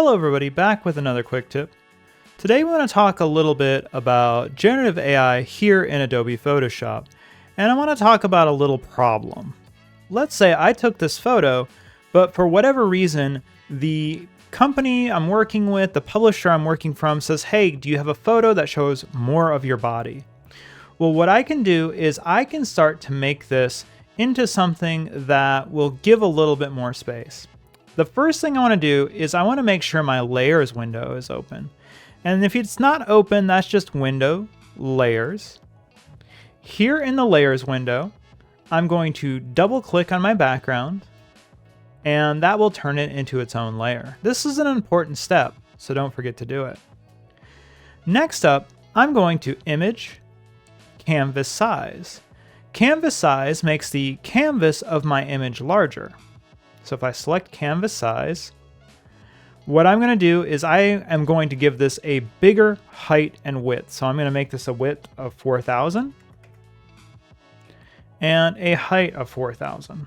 Hello everybody, back with another quick tip. Today we want to talk a little bit about generative AI here in Adobe Photoshop, and I want to talk about a little problem. Let's say I took this photo, but for whatever reason, the company I'm working with, the publisher I'm working from says, hey, do you have a photo that shows more of your body? Well, what I can do is I can start to make this into something that will give a little bit more space. The first thing I want to do is I want to make sure my layers window is open. And if it's not open, that's just window, layers. Here in the layers window, I'm going to double click on my background and that will turn it into its own layer. This is an important step, so don't forget to do it. Next up, I'm going to image, canvas size. Canvas size makes the canvas of my image larger. So if I select canvas size, what I'm going to do is I am going to give this a bigger height and width. So I'm going to make this a width of 4,000 and a height of 4,000.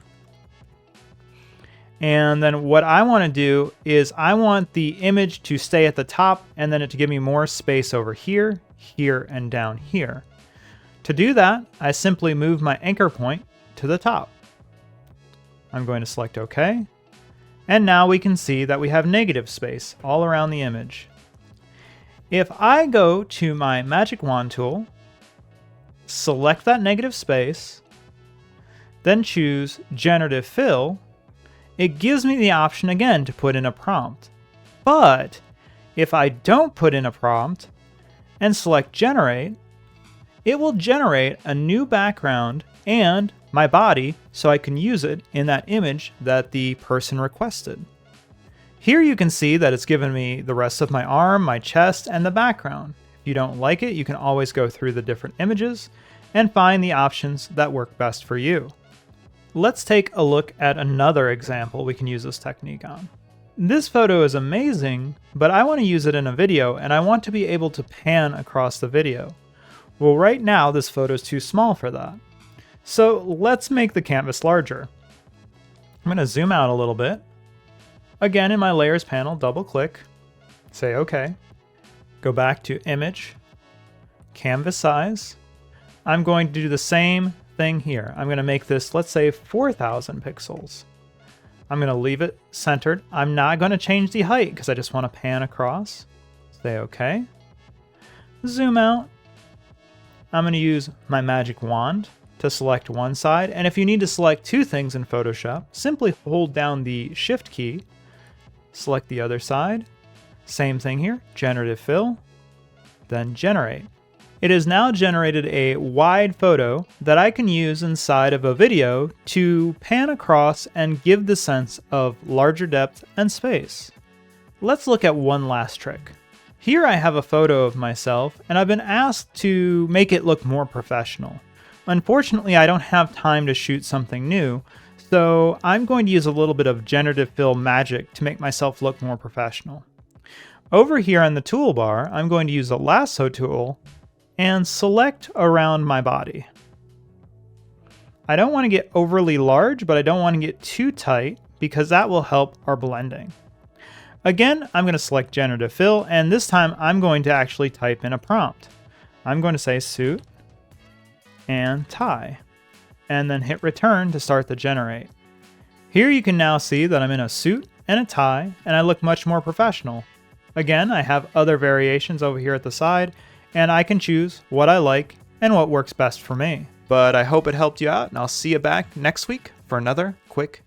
And then what I want to do is I want the image to stay at the top and then it to give me more space over here, here, and down here. To do that, I simply move my anchor point to the top. I'm going to select OK. And now we can see that we have negative space all around the image. If I go to my magic wand tool, select that negative space, then choose Generative Fill, it gives me the option again to put in a prompt. But if I don't put in a prompt and select Generate, it will generate a new background and my body so I can use it in that image that the person requested. Here you can see that it's given me the rest of my arm, my chest, and the background. If you don't like it, you can always go through the different images and find the options that work best for you. Let's take a look at another example we can use this technique on. This photo is amazing, but I want to use it in a video and I want to be able to pan across the video. Well, right now this photo is too small for that. So let's make the canvas larger. I'm going to zoom out a little bit. Again, in my layers panel, double click, say OK. Go back to image, canvas size. I'm going to do the same thing here. I'm going to make this, let's say, 4,000 pixels. I'm going to leave it centered. I'm not going to change the height because I just want to pan across. Say OK. Zoom out. I'm going to use my magic wand to select one side, and if you need to select two things in Photoshop, simply hold down the Shift key, select the other side, same thing here, Generative Fill, then Generate. It has now generated a wide photo that I can use inside of a video to pan across and give the sense of larger depth and space. Let's look at one last trick. Here I have a photo of myself, and I've been asked to make it look more professional. Unfortunately, I don't have time to shoot something new, so I'm going to use a little bit of Generative Fill magic to make myself look more professional. Over here on the toolbar, I'm going to use the lasso tool and select around my body. I don't want to get overly large, but I don't want to get too tight because that will help our blending. Again, I'm going to select Generative Fill, and this time I'm going to actually type in a prompt. I'm going to say suit and tie, and then hit return to start the generate. Here you can now see that I'm in a suit and a tie, and I look much more professional. Again, I have other variations over here at the side, and I can choose what I like and what works best for me. But I hope it helped you out, and I'll see you back next week for another quick